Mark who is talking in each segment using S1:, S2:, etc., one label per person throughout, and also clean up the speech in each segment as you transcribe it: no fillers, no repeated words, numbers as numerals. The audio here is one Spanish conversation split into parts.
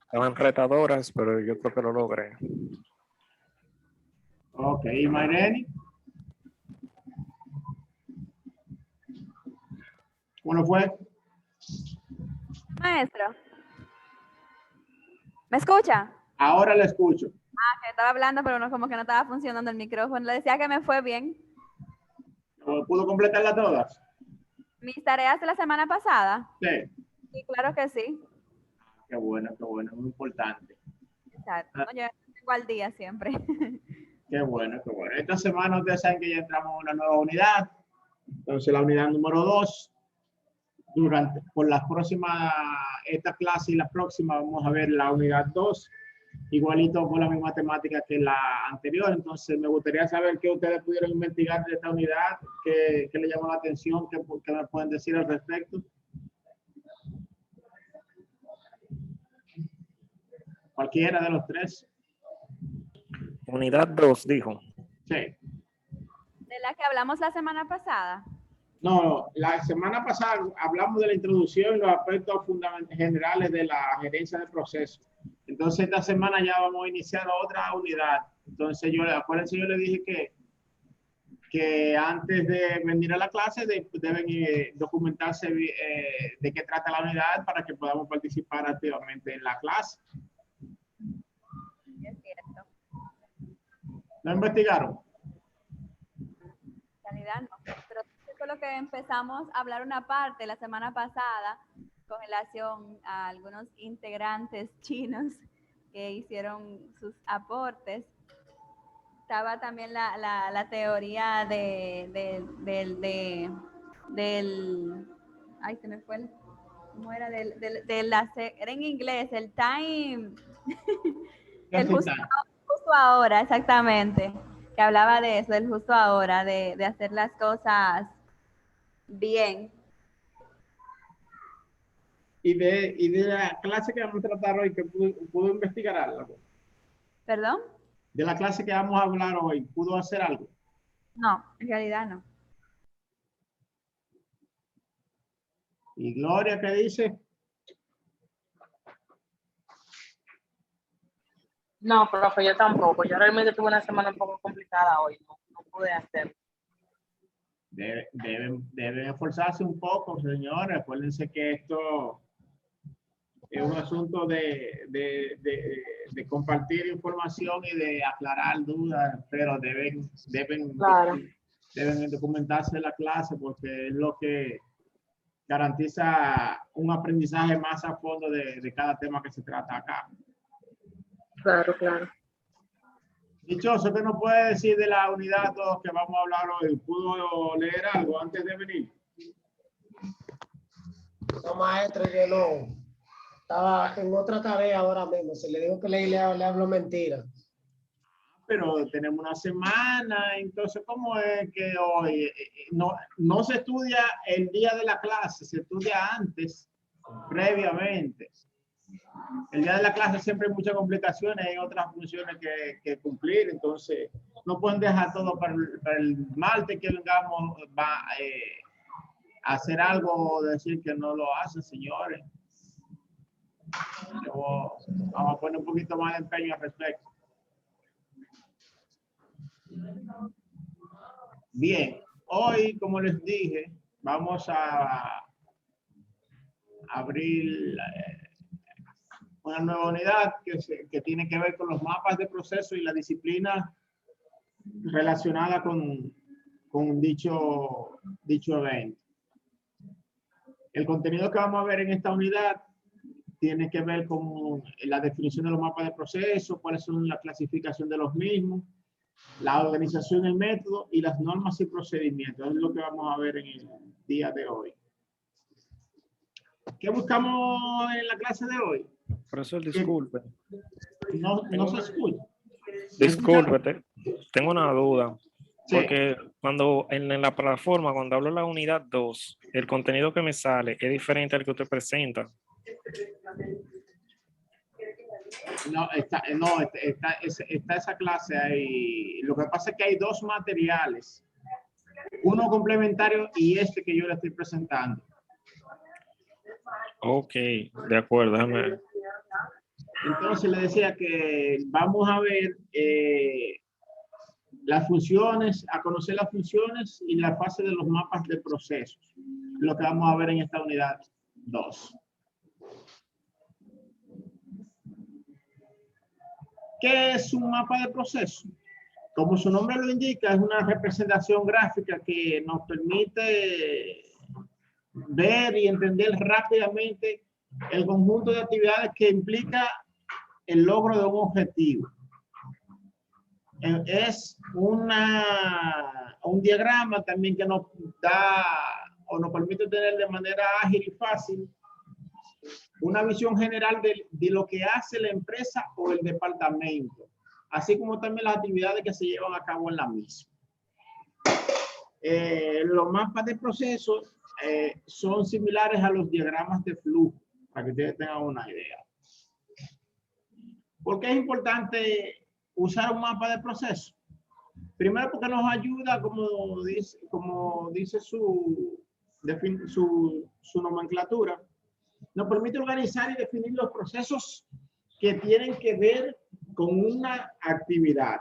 S1: estaban retadoras, pero yo creo que lo logré.
S2: Ok, ¿y Mayreni? ¿Cómo fue?
S3: Maestro, ¿me escucha?
S2: Ahora le escucho.
S3: Que estaba hablando, pero no, como que no estaba funcionando el micrófono. Le decía que me fue bien.
S2: ¿Pudo completarla todas?
S3: Mis tareas de la semana pasada.
S2: Sí.
S3: Sí, claro que sí.
S2: Qué bueno, muy importante.
S3: Exacto. No, yo tengo al día siempre.
S2: Qué bueno, qué bueno. Esta semana ustedes saben que ya entramos en una nueva unidad. Entonces, la unidad número 2, por las próximas, esta clase y la próxima, vamos a ver la unidad 2, igualito con la misma temática que la anterior. Entonces, me gustaría saber qué ustedes pudieron investigar de esta unidad, qué le llamó la atención, qué me pueden decir al respecto. Cualquiera de los tres.
S1: Unidad 2, dijo.
S2: Sí.
S3: De la que hablamos la semana pasada.
S2: No, la semana pasada hablamos de la introducción y los aspectos generales de la gerencia de procesos. Entonces, esta semana ya vamos a iniciar otra unidad. Entonces, acuérdense, yo le dije que antes de venir a la clase deben documentarse de qué trata la unidad para que podamos participar activamente en la clase.
S3: Es cierto.
S2: ¿Lo investigaron?
S3: En realidad no. Pero eso es lo que empezamos a hablar una parte la semana pasada con relación a algunos integrantes chinos que hicieron sus aportes. Estaba también la teoría ay, se me fue ¿cómo era? Era en inglés, el time, el justo ahora, exactamente, que hablaba de eso, del justo ahora, de hacer las cosas bien.
S2: Y de la clase que vamos a tratar hoy, que pudo investigar algo.
S3: ¿Perdón?
S2: De la clase que vamos a hablar hoy, ¿pudo hacer algo?
S3: No, en realidad no.
S2: ¿Y Gloria qué dice?
S4: No, profe, yo tampoco. Yo realmente tuve una semana un poco complicada hoy. No pude hacerlo.
S2: Deben esforzarse un poco, señores. Acuérdense que esto es un asunto de compartir información y de aclarar dudas, pero
S4: Claro.
S2: deben documentarse la clase porque es lo que garantiza un aprendizaje más a fondo de cada tema que se trata acá.
S4: Claro, claro.
S2: Dichoso, ¿qué nos puede decir de la unidad 2 que vamos a hablar hoy? ¿Pudo leer algo antes de venir?
S5: No, maestro, yo no. Estaba en otra tarea ahora mismo. Se le dijo que le hablo mentira.
S2: Pero tenemos una semana, entonces, ¿cómo es que hoy no se estudia el día de la clase, se estudia antes, previamente? El día de la clase siempre hay muchas complicaciones, hay otras funciones que cumplir, entonces no pueden dejar todo para el martes que vengamos a hacer algo o decir que no lo hacen, señores. Vamos a poner un poquito más de empeño al respecto. Bien, hoy, como les dije, vamos a abrir una nueva unidad que tiene que ver con los mapas de proceso y la disciplina relacionada con dicho evento. El contenido que vamos a ver en esta unidad tiene que ver con la definición de los mapas de proceso, cuáles son la clasificación de los mismos, la organización, el método y las normas y procedimientos. Es lo que vamos a ver en el día de hoy. ¿Qué buscamos en la clase de hoy?
S1: Profesor, disculpe.
S2: No se escucha.
S1: Discúlpete, tengo una duda.
S2: Sí.
S1: Porque cuando en la plataforma, cuando hablo de la unidad 2, el contenido que me sale es diferente al que usted presenta.
S2: No, está esa clase ahí. Lo que pasa es que hay dos materiales. Uno complementario y este que yo le estoy presentando.
S1: Ok, de acuerdo, déjame ver.
S2: Entonces le decía que vamos a ver las funciones, a conocer las funciones y la fase de los mapas de procesos. Lo que vamos a ver en esta unidad 2. ¿Qué es un mapa de proceso? Como su nombre lo indica, es una representación gráfica que nos permite ver y entender rápidamente el conjunto de actividades que implica el logro de un objetivo. Es un diagrama también que nos da o nos permite tener de manera ágil y fácil una visión general de lo que hace la empresa o el departamento, así como también las actividades que se llevan a cabo en la misma. Los mapas de procesos son similares a los diagramas de flujo, para que ustedes tengan una idea. ¿Por qué es importante usar un mapa de proceso? Primero porque nos ayuda, como dice su nomenclatura, nos permite organizar y definir los procesos que tienen que ver con una actividad,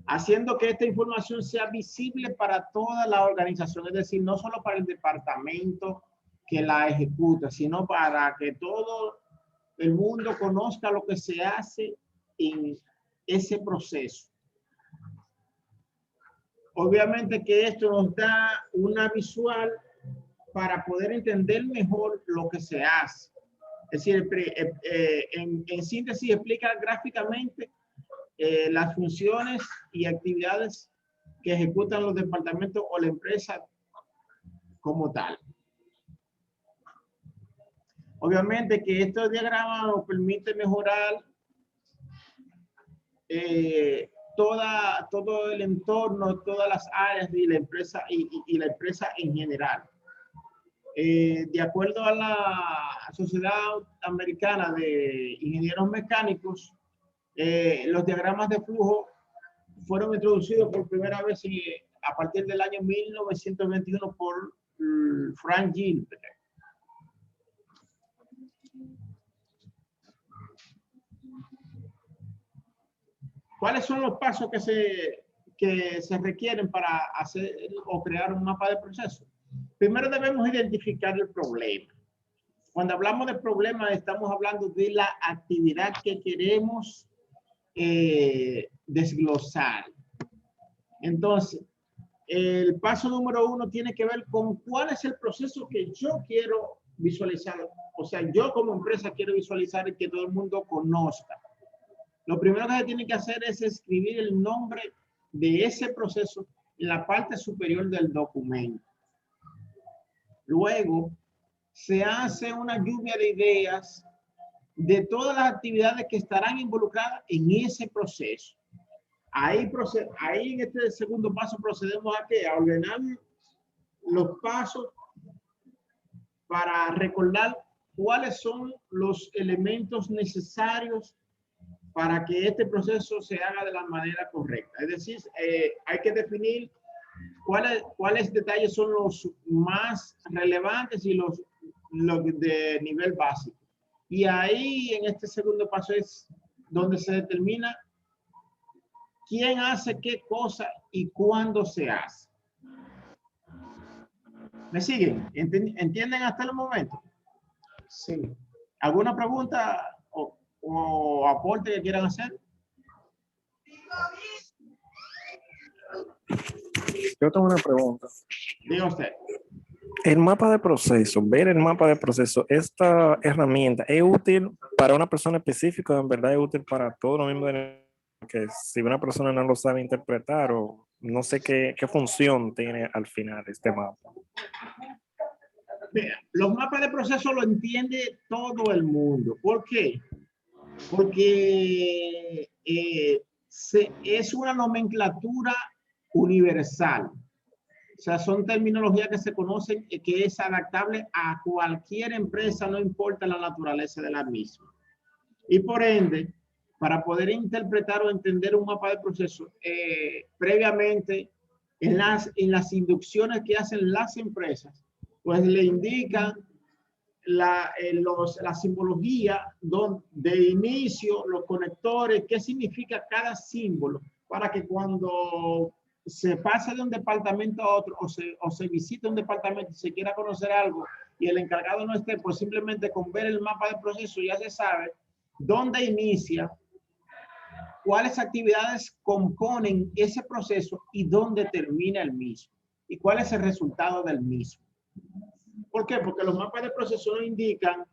S2: haciendo que esta información sea visible para toda la organización, es decir, no solo para el departamento que la ejecuta, sino para que todo el mundo conozca lo que se hace en ese proceso. Obviamente que esto nos da una visual para poder entender mejor lo que se hace. Es decir, en síntesis explica gráficamente las funciones y actividades que ejecutan los departamentos o la empresa como tal. Obviamente que estos diagramas nos permiten mejorar todo el entorno, todas las áreas de la empresa y la empresa en general. De acuerdo a la Sociedad Americana de Ingenieros Mecánicos, los diagramas de flujo fueron introducidos por primera vez a partir del año 1921 por Frank Gilbert. ¿Cuáles son los pasos que se requieren para hacer o crear un mapa de proceso? Primero debemos identificar el problema. Cuando hablamos de problema, estamos hablando de la actividad que queremos desglosar. Entonces, el paso número 1 tiene que ver con cuál es el proceso que yo quiero visualizar. O sea, yo como empresa quiero visualizar y que todo el mundo conozca. Lo primero que se tiene que hacer es escribir el nombre de ese proceso en la parte superior del documento. Luego, se hace una lluvia de ideas de todas las actividades que estarán involucradas en ese proceso. Ahí en este segundo paso procedemos a ordenar los pasos para recordar cuáles son los elementos necesarios para que este proceso se haga de la manera correcta. Es decir, hay que definir cuáles detalles son los más relevantes y los de nivel básico. Y ahí en este segundo paso es donde se determina quién hace qué cosa y cuándo se hace. ¿Me siguen? ¿Entienden hasta el momento?
S5: Sí.
S2: ¿Alguna pregunta o aporte que quieran hacer?
S1: Yo tengo una pregunta.
S2: Diga usted.
S1: El mapa de proceso, ver el mapa de proceso, esta herramienta es útil para una persona específica, en verdad es útil para todos los miembros de que si una persona no lo sabe interpretar o no sé qué función tiene al final este mapa.
S2: Mira, los mapas de proceso lo entiende todo el mundo. ¿Por qué? Porque es una nomenclatura universal. O sea, son terminologías que se conocen y que es adaptable a cualquier empresa, no importa la naturaleza de la misma. Y por ende, para poder interpretar o entender un mapa de proceso, previamente en las inducciones que hacen las empresas, pues le indican la simbología de inicio, los conectores, qué significa cada símbolo, para que cuando se pase de un departamento a otro o se visite un departamento y se quiera conocer algo y el encargado no esté, pues simplemente con ver el mapa de proceso ya se sabe dónde inicia, cuáles actividades componen ese proceso y dónde termina el mismo y cuál es el resultado del mismo. ¿Por qué? Porque los mapas de proceso nos indican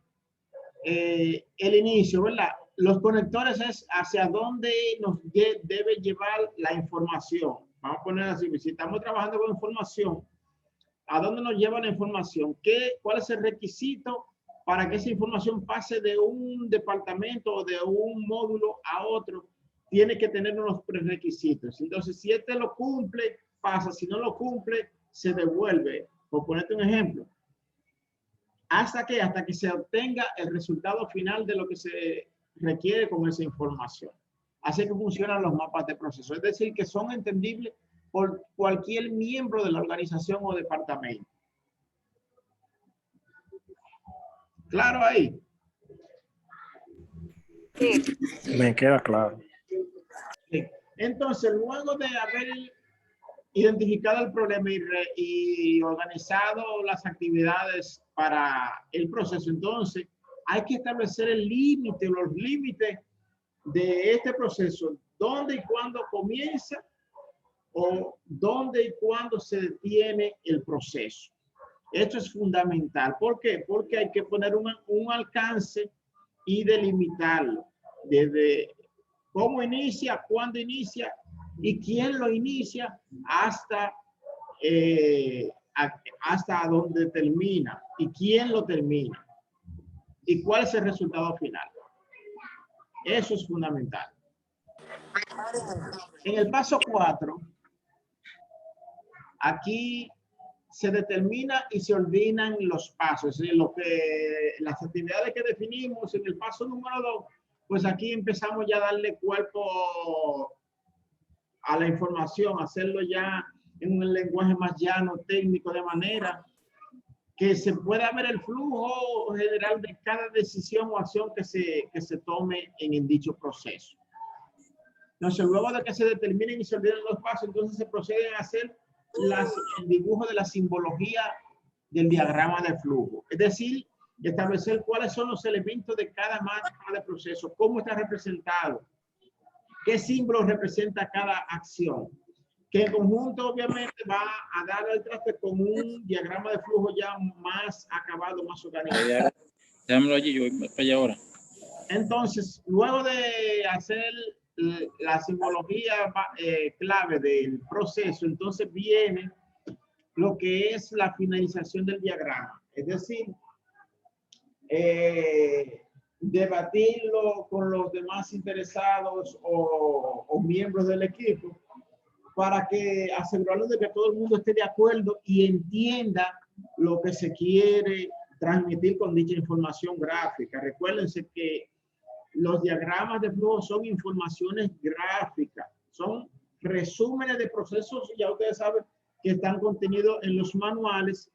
S2: el inicio, ¿verdad? Los conectores es hacia dónde nos debe llevar la información. Vamos a poner así, si estamos trabajando con información, ¿a dónde nos lleva la información? ¿Cuál es el requisito para que esa información pase de un departamento o de un módulo a otro? Tiene que tener unos prerequisitos. Entonces, si este lo cumple, pasa. Si no lo cumple, se devuelve. Por ponerte un ejemplo. ¿Hasta qué? Hasta que se obtenga el resultado final de lo que se requiere con esa información. Así que funcionan los mapas de proceso. Es decir, que son entendibles por cualquier miembro de la organización o departamento. ¿Claro ahí?
S3: Sí.
S1: Me queda claro.
S2: Sí. Entonces, luego de haber identificado el problema y organizado las actividades para el proceso, entonces hay que establecer el límite, los límites de este proceso, dónde y cuándo comienza o dónde y cuándo se detiene el proceso. Esto es fundamental. ¿Por qué? Porque hay que poner un alcance y delimitarlo. Desde cómo inicia, cuándo inicia y quién lo inicia hasta dónde termina y quién lo termina y cuál es el resultado final. Eso es fundamental. En el paso 4, aquí se determina y se ordenan los pasos. Las actividades que definimos en el paso número 2, pues aquí empezamos ya a darle cuerpo a la información, hacerlo ya en un lenguaje más llano, técnico, de manera que se pueda ver el flujo general de cada decisión o acción que se tome en dicho proceso. Entonces, luego de que se determinen y se ordenen los pasos, entonces se procede a hacer el dibujo de la simbología del diagrama de flujo. Es decir, establecer cuáles son los elementos de cada mapa de proceso, cómo está representado, qué símbolo representa cada acción, que en conjunto obviamente va a dar el traste con un diagrama de flujo ya más acabado, más organizado.
S6: Déjamelo allí, yo voy para allá ahora.
S2: Entonces, luego de hacer la simbología clave del proceso, entonces viene lo que es la finalización del diagrama. Es decir, debatirlo con los demás interesados o miembros del equipo para que asegurarnos de que todo el mundo esté de acuerdo y entienda lo que se quiere transmitir con dicha información gráfica. Recuérdense que los diagramas de flujo son informaciones gráficas, son resúmenes de procesos, ya ustedes saben que están contenidos en los manuales,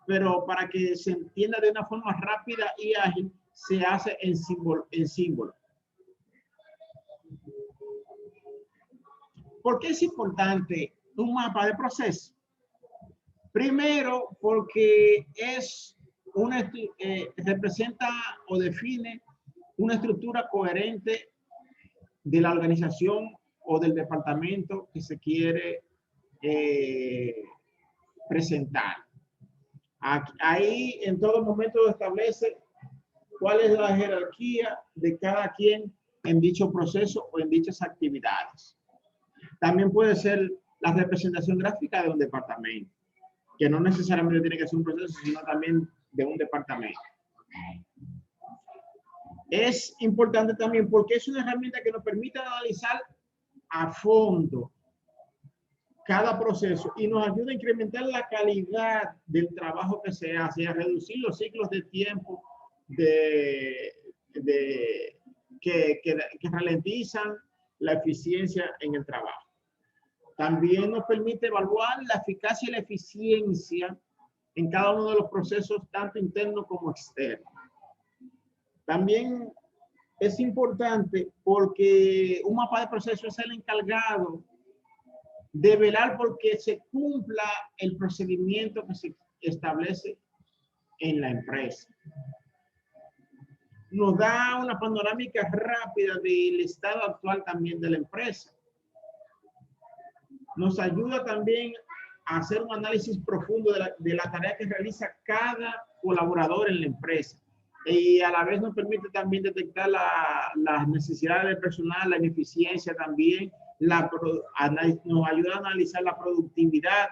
S2: pero para que se entienda de una forma rápida y ágil, se hace en símbolo. ¿Por qué es importante un mapa de proceso? Primero, porque representa o define una estructura coherente de la organización o del departamento que se quiere presentar. Ahí en todo momento establece cuál es la jerarquía de cada quien en dicho proceso o en dichas actividades. También puede ser la representación gráfica de un departamento, que no necesariamente tiene que ser un proceso, sino también de un departamento. Es importante también porque es una herramienta que nos permite analizar a fondo cada proceso y nos ayuda a incrementar la calidad del trabajo que se hace y a reducir los ciclos de tiempo que ralentizan la eficiencia en el trabajo. También nos permite evaluar la eficacia y la eficiencia en cada uno de los procesos, tanto internos como externos. También es importante porque un mapa de proceso es el encargado de velar porque se cumpla el procedimiento que se establece en la empresa. Nos da una panorámica rápida del estado actual también de la empresa. Nos ayuda también a hacer un análisis profundo de la tarea que realiza cada colaborador en la empresa. Y a la vez nos permite también detectar las necesidades del personal, la ineficiencia también, nos ayuda a analizar la productividad.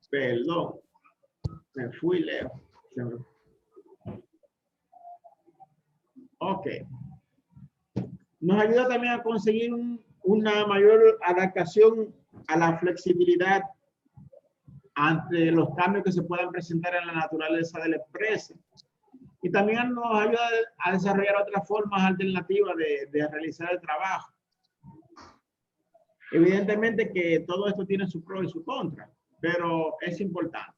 S2: Perdón, me fui lejos. Ok. Nos ayuda también a conseguir una mayor adaptación a la flexibilidad ante los cambios que se puedan presentar en la naturaleza de la empresa. Y también nos ayuda a desarrollar otras formas alternativas de realizar el trabajo. Evidentemente que todo esto tiene su pro y su contra, pero es importante.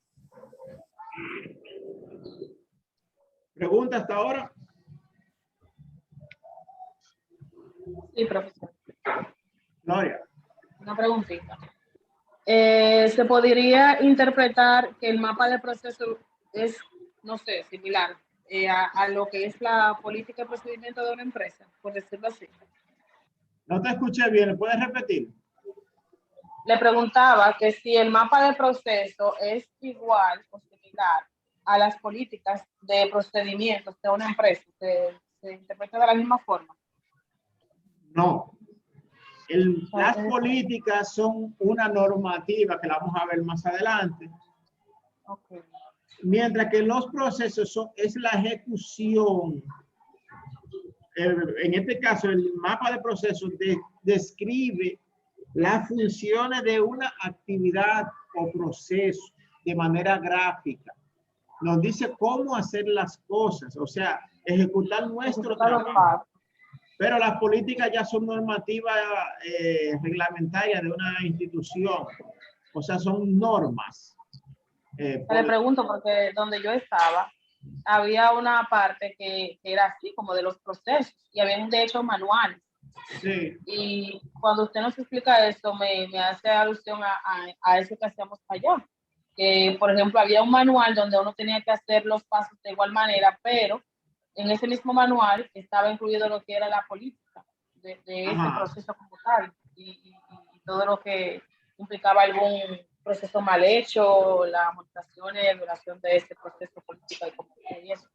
S2: ¿Pregunta hasta ahora?
S4: Sí, profesor.
S2: Gloria.
S4: Una preguntita. ¿Se podría interpretar que el mapa de proceso es, no sé, similar a lo que es la política de procedimiento de una empresa, por decirlo así?
S2: No te escuché bien, ¿puedes repetir?
S4: Le preguntaba que si el mapa de proceso es igual o similar a las políticas de procedimientos de una empresa, ¿se interpreta de la misma forma?
S2: No. Las políticas son una normativa que la vamos a ver más adelante.
S4: Okay.
S2: Mientras que los procesos es la ejecución. En este caso, el mapa de procesos describe las funciones de una actividad o proceso de manera gráfica. Nos dice cómo hacer las cosas, o sea, ejecutar nuestro trabajo. Pero las políticas ya son normativas reglamentarias de una institución, o sea, son normas.
S4: Le pregunto porque donde yo estaba, había una parte que era así, como de los procesos, y había de hecho manuales.
S2: Sí.
S4: Y cuando usted nos explica esto, me hace alusión a eso que hacíamos allá. Que, por ejemplo, había un manual donde uno tenía que hacer los pasos de igual manera, pero en ese mismo manual estaba incluido lo que era la política de ese proceso como tal y todo lo que implicaba algún proceso mal hecho, la amonestación y violación de ese proceso político y eso.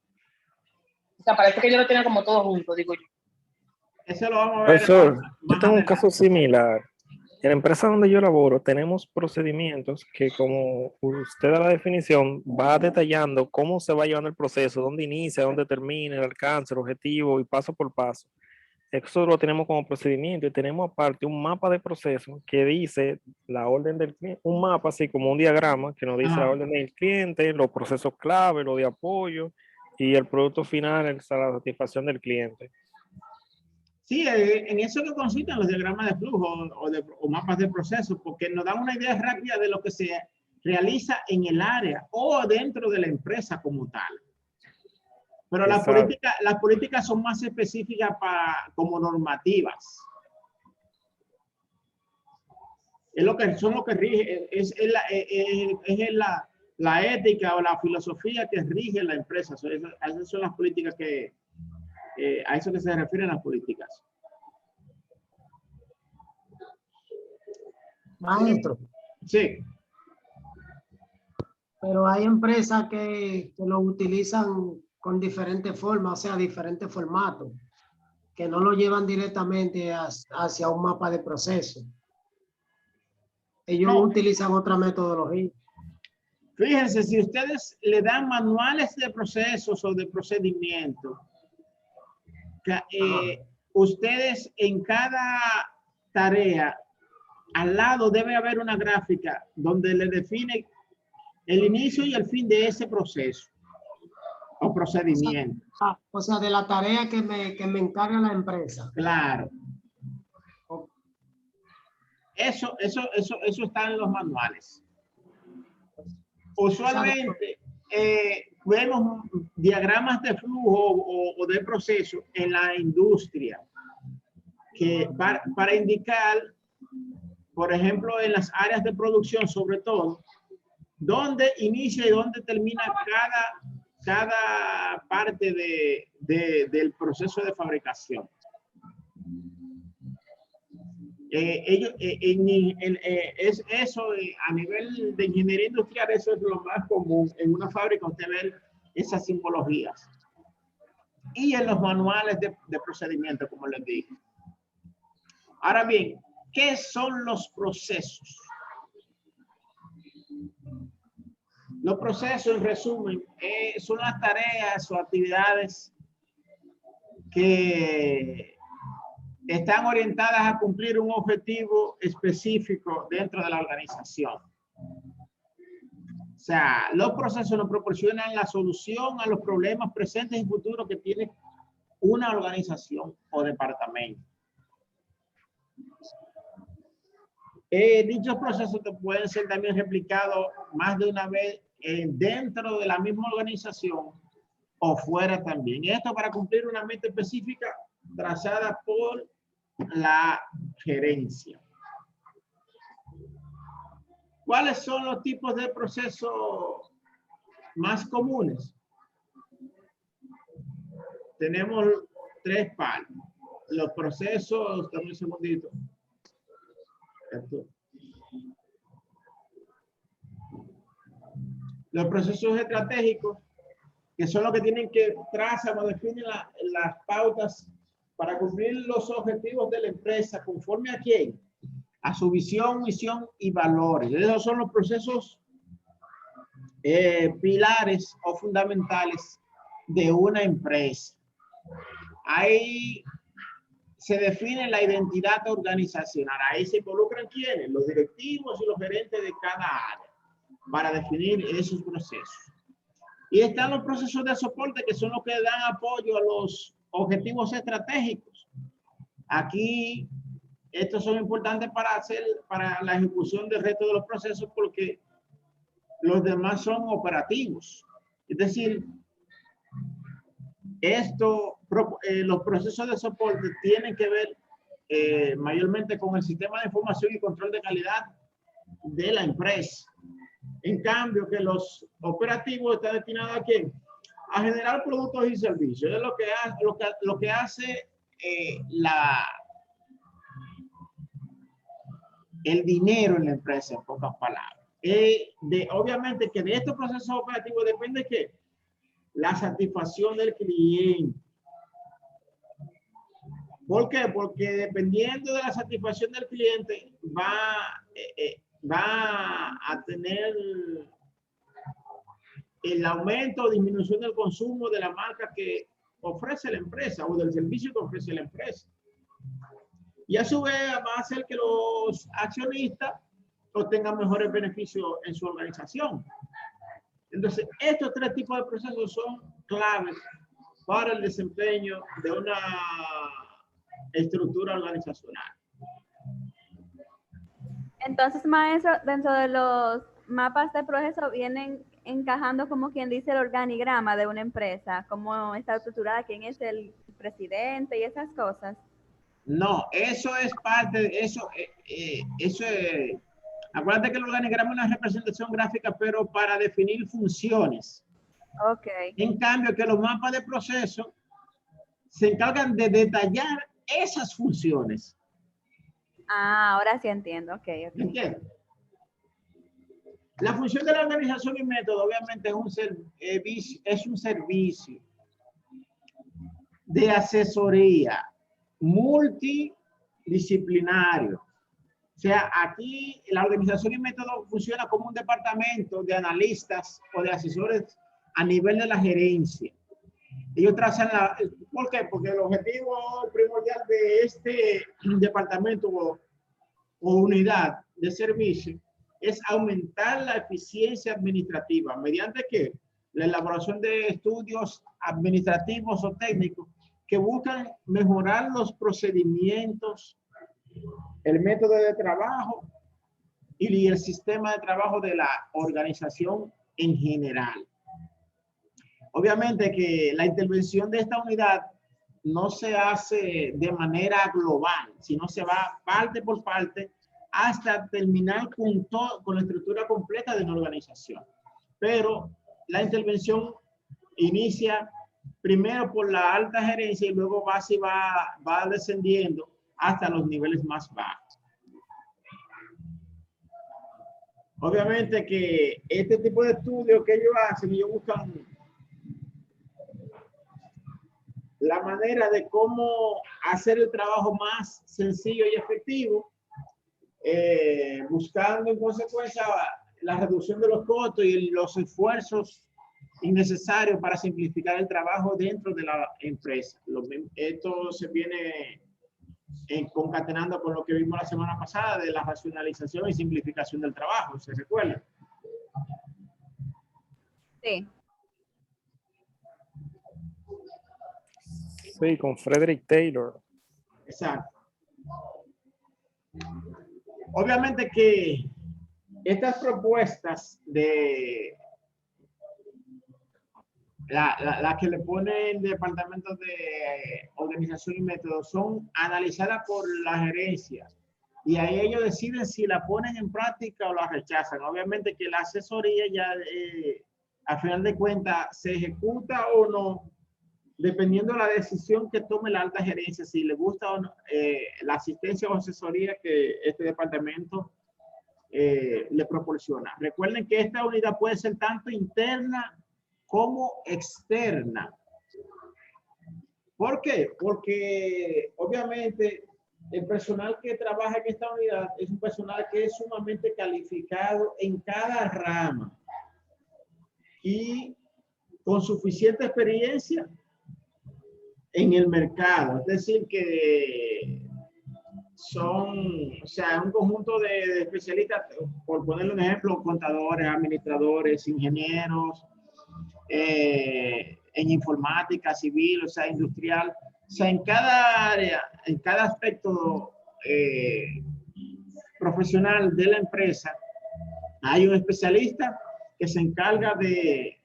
S4: O sea, parece que yo lo tenía como todo junto, digo yo.
S2: Eso lo vamos a ver.
S1: Profesor, yo tengo un caso similar. En la empresa donde yo laboro tenemos procedimientos que, como usted da la definición, va detallando cómo se va llevando el proceso, dónde inicia, dónde termina, el alcance, el objetivo y paso por paso. Eso lo tenemos como procedimiento y tenemos aparte un mapa de proceso que dice la orden del cliente, un mapa así como un diagrama que nos dice la orden del cliente, los procesos clave, lo de apoyo y el producto final, la satisfacción del cliente.
S2: Sí, en eso que consisten los diagramas de flujo o mapas de proceso, porque nos dan una idea rápida de lo que se realiza en el área o dentro de la empresa como tal. Pero las políticas son más específicas como normativas. Es lo que son lo que rige, es la ética o la filosofía que rige la empresa. Esas son las políticas que a eso que se refieren las políticas.
S5: Maestro.
S2: Sí.
S5: Pero hay empresas que lo utilizan con diferentes formas, o sea, diferentes formatos, que no lo llevan directamente hacia un mapa de proceso. Ellos utilizan otra metodología.
S2: Fíjense, si ustedes le dan manuales de procesos o de procedimientos, ustedes en cada tarea, al lado debe haber una gráfica donde le define el inicio y el fin de ese proceso o procedimiento.
S5: O sea, de la tarea que me encarga la empresa.
S2: Claro. Eso está en los manuales. Usualmente vemos diagramas de flujo o de proceso en la industria que para indicar, por ejemplo, en las áreas de producción, sobre todo, dónde inicia y dónde termina cada parte del proceso de fabricación. Eso a nivel de ingeniería industrial, eso es lo más común en una fábrica, usted ve esas simbologías. Y en los manuales de procedimiento, como les dije. Ahora bien, ¿qué son los procesos? Los procesos, en resumen, son las tareas o actividades que están orientadas a cumplir un objetivo específico dentro de la organización. O sea, los procesos nos proporcionan la solución a los problemas presentes y futuros que tiene una organización o departamento. Dichos procesos pueden ser también replicados más de una vez dentro de la misma organización o fuera también. Y esto para cumplir una meta específica trazada por la gerencia. ¿Cuáles son los tipos de procesos más comunes? Tenemos 3 partes. Los procesos, dame un segundito. Los procesos estratégicos, que son los que tienen que trazar o definen las pautas para cumplir los objetivos de la empresa, conforme a quién, a su visión, misión y valores. Esos son los procesos pilares o fundamentales de una empresa. Ahí se define la identidad organizacional. Ahí se involucran quiénes, los directivos y los gerentes de cada área para definir esos procesos. Y están los procesos de soporte, que son los que dan apoyo a los objetivos estratégicos. Aquí, estos son importantes para la ejecución del resto de los procesos, porque los demás son operativos. Es decir, los procesos de soporte tienen que ver mayormente con el sistema de información y control de calidad de la empresa. En cambio, que los operativos están destinados ¿a quién? A generar productos y servicios. Es lo que hace el dinero en la empresa, en pocas palabras. Obviamente que de estos procesos operativos depende que la satisfacción del cliente. ¿Por qué? Porque dependiendo de la satisfacción del cliente va a tener el aumento o disminución del consumo de la marca que ofrece la empresa o del servicio que ofrece la empresa. Y a su vez va a hacer que los accionistas obtengan mejores beneficios en su organización. Entonces, estos 3 tipos de procesos son claves para el desempeño de una estructura organizacional.
S3: Entonces, maestro, dentro de los mapas de proceso vienen encajando, como quien dice, el organigrama de una empresa, cómo está estructurada, quién es el presidente y esas cosas.
S2: No, eso es parte de eso. Acuérdate que el organigrama es una representación gráfica, pero para definir funciones.
S3: Ok.
S2: En cambio, que los mapas de proceso se encargan de detallar esas funciones.
S3: Ah, ahora sí entiendo. Ok.
S2: ¿Entiendes? La función de la organización y método, obviamente, es un servicio de asesoría multidisciplinario. O sea, aquí la organización y método funciona como un departamento de analistas o de asesores a nivel de la gerencia. Ellos trazan ¿por qué? Porque el objetivo primordial de este departamento o unidad de servicio es aumentar la eficiencia administrativa. ¿Mediante qué? La elaboración de estudios administrativos o técnicos que buscan mejorar los procedimientos el método de trabajo y el sistema de trabajo de la organización en general. Obviamente que la intervención de esta unidad no se hace de manera global, sino se va parte por parte hasta terminar con la estructura completa de una organización. Pero la intervención inicia primero por la alta gerencia y luego va descendiendo hasta los niveles más bajos. Obviamente que este tipo de estudios que ellos hacen, ellos buscan la manera de cómo hacer el trabajo más sencillo y efectivo, buscando en consecuencia la reducción de los costos y los esfuerzos innecesarios para simplificar el trabajo dentro de la empresa. Esto se viene concatenando con lo que vimos la semana pasada de la racionalización y simplificación del trabajo, ¿se recuerda?
S3: Sí.
S1: Sí, con Frederick Taylor.
S2: Exacto. Obviamente que estas propuestas de la que le ponen departamentos de organización y método son analizadas por la gerencia y ahí ellos deciden si la ponen en práctica o la rechazan. Obviamente que la asesoría ya a final de cuentas se ejecuta o no, dependiendo de la decisión que tome la alta gerencia, si le gusta o no, la asistencia o asesoría que este departamento le proporciona. Recuerden que esta unidad puede ser tanto interna como externa. ¿Por qué? Porque obviamente el personal que trabaja en esta unidad es un personal que es sumamente calificado en cada rama y con suficiente experiencia en el mercado. Es decir, que son, o sea, un conjunto de especialistas, por ponerle un ejemplo, contadores, administradores, ingenieros, en informática, civil, o sea, industrial. O sea, en cada área, en cada aspecto profesional de la empresa, hay un especialista que se encarga de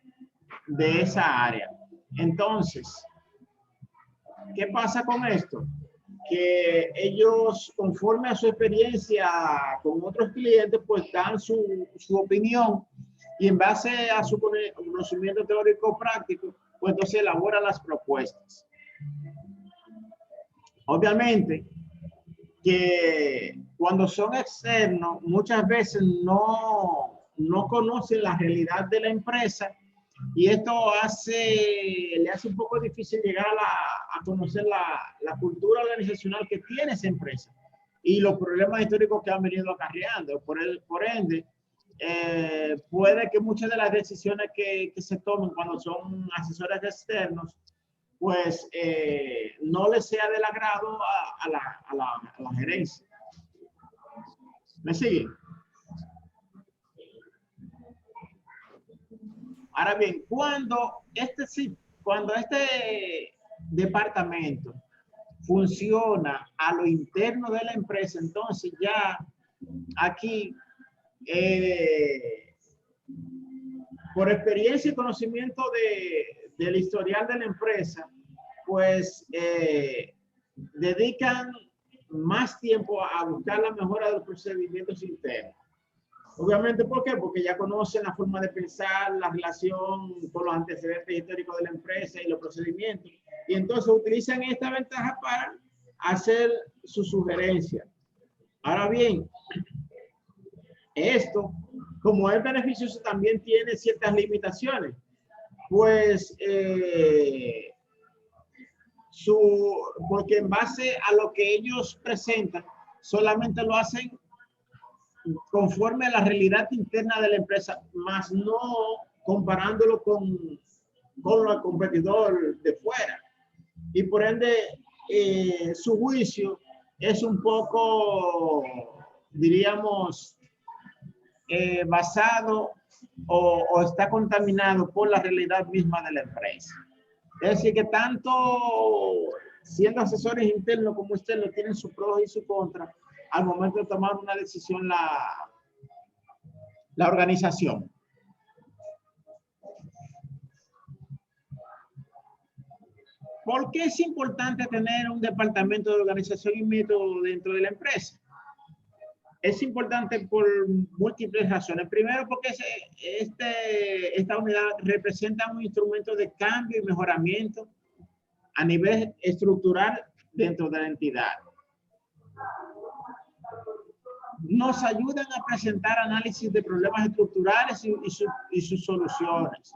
S2: esa área. Entonces, ¿qué pasa con esto? Que ellos, conforme a su experiencia con otros clientes, pues dan su opinión y en base a su conocimiento teórico práctico, pues entonces elabora las propuestas. Obviamente que cuando son externos, muchas veces no conocen la realidad de la empresa y esto le hace un poco difícil llegar a conocer la cultura organizacional que tiene esa empresa y los problemas históricos que han venido acarreando. Por ende, puede que muchas de las decisiones que se tomen cuando son asesores externos, pues no les sea del agrado a la gerencia. ¿Me sigue? Ahora bien, cuando este departamento funciona a lo interno de la empresa, entonces ya aquí, por experiencia y conocimiento del historial de la empresa, pues dedican más tiempo a buscar la mejora de los procedimientos internos. Obviamente, ¿por qué? Porque ya conocen la forma de pensar, la relación con los antecedentes históricos de la empresa y los procedimientos. Y entonces utilizan esta ventaja para hacer sus sugerencias. Ahora bien, esto, como es beneficioso, también tiene ciertas limitaciones. Pues, porque en base a lo que ellos presentan, solamente lo hacen conforme a la realidad interna de la empresa, más no comparándolo con el competidor de fuera. Y por ende, su juicio es un poco, diríamos, basado o está contaminado por la realidad misma de la empresa. Es decir, que tanto siendo asesores internos como ustedes, tienen sus pros y sus contras, al momento de tomar una decisión la organización. ¿Por qué es importante tener un departamento de organización y método dentro de la empresa? Es importante por múltiples razones. Primero, porque esta unidad representa un instrumento de cambio y mejoramiento a nivel estructural dentro de la entidad. Nos ayudan a presentar análisis de problemas estructurales y sus soluciones.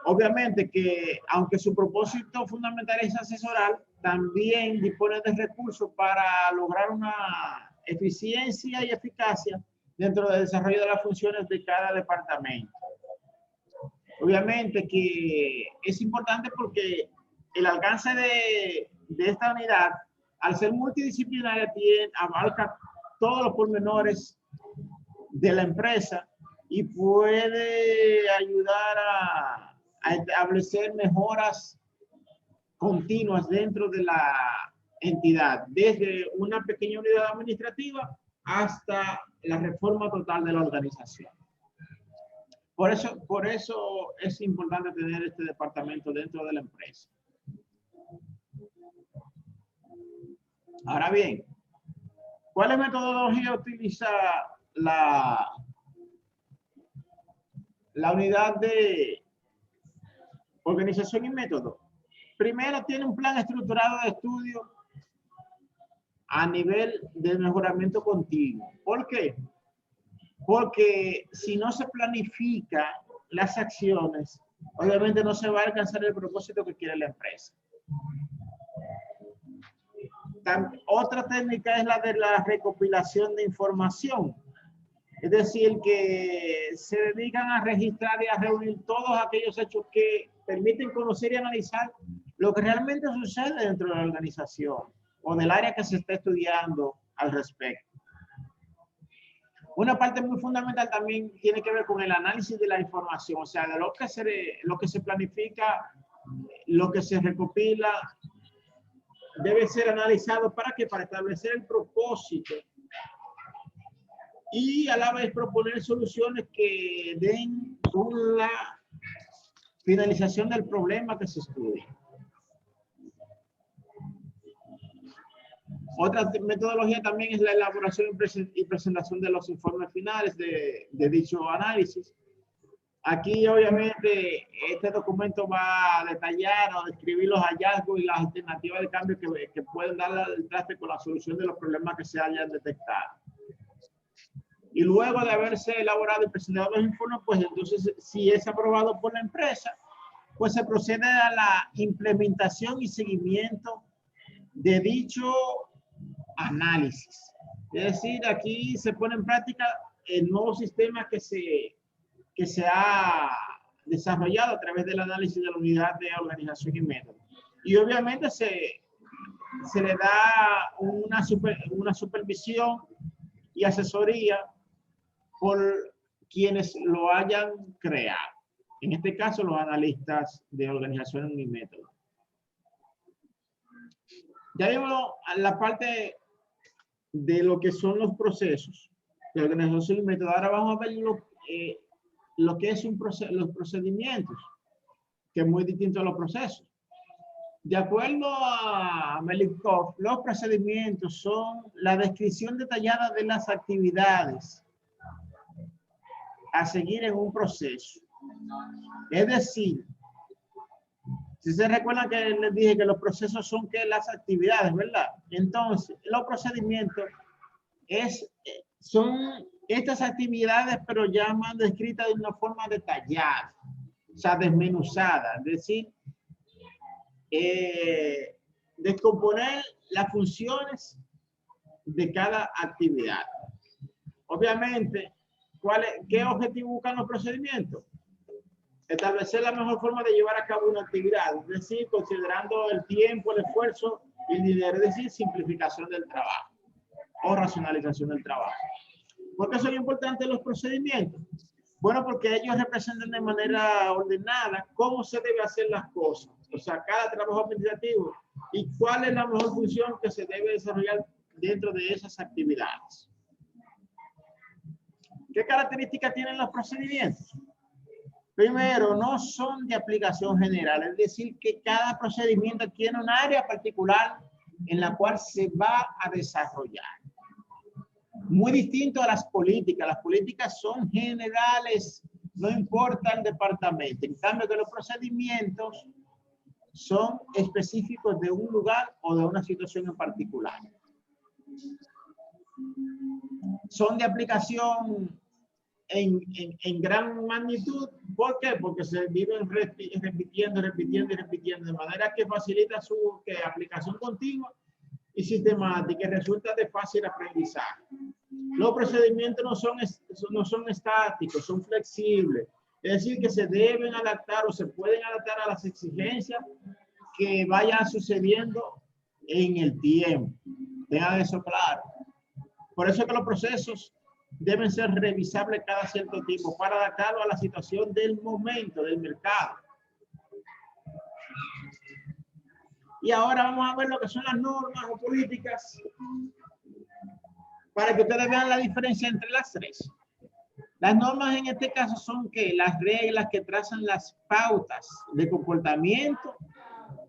S2: Obviamente que, aunque su propósito fundamental es asesorar, también dispone de recursos para lograr una eficiencia y eficacia dentro del desarrollo de las funciones de cada departamento. Obviamente que es importante porque el alcance de esta unidad, al ser multidisciplinaria, abarca todos los pormenores de la empresa y puede ayudar a establecer mejoras continuas dentro de la entidad, desde una pequeña unidad administrativa hasta la reforma total de la organización. Por eso es importante tener este departamento dentro de la empresa. Ahora bien, ¿cuál metodología utiliza la unidad de organización y método? Primero, tiene un plan estructurado de estudio a nivel de mejoramiento continuo. ¿Por qué? Porque si no se planifica las acciones, obviamente no se va a alcanzar el propósito que quiere la empresa. Otra técnica es la de la recopilación de información. Es decir, que se dedican a registrar y a reunir todos aquellos hechos que permiten conocer y analizar lo que realmente sucede dentro de la organización o del área que se está estudiando al respecto. Una parte muy fundamental también tiene que ver con el análisis de la información, o sea, de lo que se planifica, lo que se recopila, debe ser analizado para establecer el propósito y a la vez proponer soluciones que den con la finalización del problema que se estudia. Otra metodología también es la elaboración y presentación de los informes finales de dicho análisis. Aquí, obviamente, este documento va a detallar o describir los hallazgos y las alternativas de cambio que pueden dar al traste con la solución de los problemas que se hayan detectado. Y luego de haberse elaborado y presentado los informes, pues entonces, si es aprobado por la empresa, pues se procede a la implementación y seguimiento de dicho análisis. Es decir, aquí se pone en práctica el nuevo sistema que se ha desarrollado a través del análisis de la unidad de organización y método. Y obviamente se le da una supervisión y asesoría por quienes lo hayan creado. En este caso, los analistas de organización y método. Ya vimos la parte de lo que son los procesos de organización y método. Ahora vamos a ver lo que es los procedimientos, que es muy distinto a los procesos. De acuerdo a Melikov, los procedimientos son la descripción detallada de las actividades a seguir en un proceso. Es decir, si se recuerdan que les dije que los procesos son las actividades, ¿verdad? Entonces, los procedimientos son estas actividades, pero ya más descritas de una forma detallada, o sea, desmenuzada. Es decir, descomponer las funciones de cada actividad. Obviamente, ¿qué objetivo buscan los procedimientos? Establecer la mejor forma de llevar a cabo una actividad, es decir, considerando el tiempo, el esfuerzo y el dinero, es decir, simplificación del trabajo o racionalización del trabajo. ¿Por qué son importantes los procedimientos? Bueno, porque ellos representan de manera ordenada cómo se debe hacer las cosas, o sea, cada trabajo administrativo y cuál es la mejor función que se debe desarrollar dentro de esas actividades. ¿Qué características tienen los procedimientos? Primero, no son de aplicación general, es decir, que cada procedimiento tiene un área particular en la cual se va a desarrollar. Muy distinto a las políticas son generales, no importa el departamento. En cambio, que los procedimientos son específicos de un lugar o de una situación en particular. Son de aplicación en gran magnitud. ¿Por qué? Porque se viven repitiendo, de manera que facilita su aplicación continua y sistemática, y resulta de fácil aprendizaje. Los procedimientos no son estáticos, son flexibles. Es decir, que se deben adaptar o se pueden adaptar a las exigencias que vayan sucediendo en el tiempo. Tengan eso claro. Por eso que los procesos deben ser revisables cada cierto tiempo para adaptarlo a la situación del momento, del mercado. Y ahora vamos a ver lo que son las normas o políticas para que ustedes vean la diferencia entre las tres. Las normas en este caso son que las reglas que trazan las pautas de comportamiento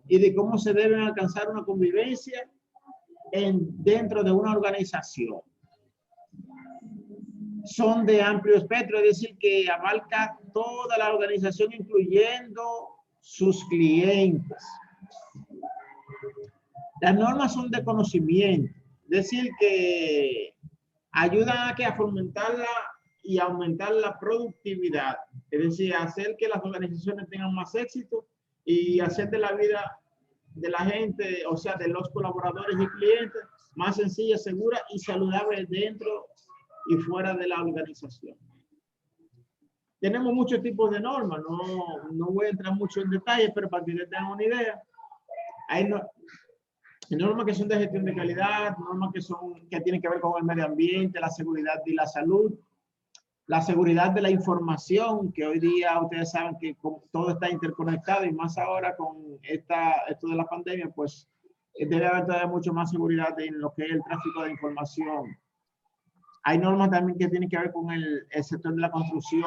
S2: y de cómo se deben alcanzar una convivencia dentro de una organización. Son de amplio espectro, es decir, que abarca toda la organización, incluyendo sus clientes. Las normas son de conocimiento, es decir, que ayudan a fomentarla y aumentar la productividad, es decir, hacer que las organizaciones tengan más éxito y hacer de la vida de la gente, o sea, de los colaboradores y clientes, más sencilla, segura y saludable dentro y fuera de la organización. Tenemos muchos tipos de normas, no voy a entrar mucho en detalle, pero para que ustedes tengan una idea, hay normas que son de gestión de calidad, normas que tienen que ver con el medio ambiente, la seguridad y la salud, la seguridad de la información, que hoy día ustedes saben que todo está interconectado y más ahora con esto de la pandemia, pues debe haber todavía mucho más seguridad en lo que es el tráfico de información. Hay normas también que tienen que ver con el sector de la construcción.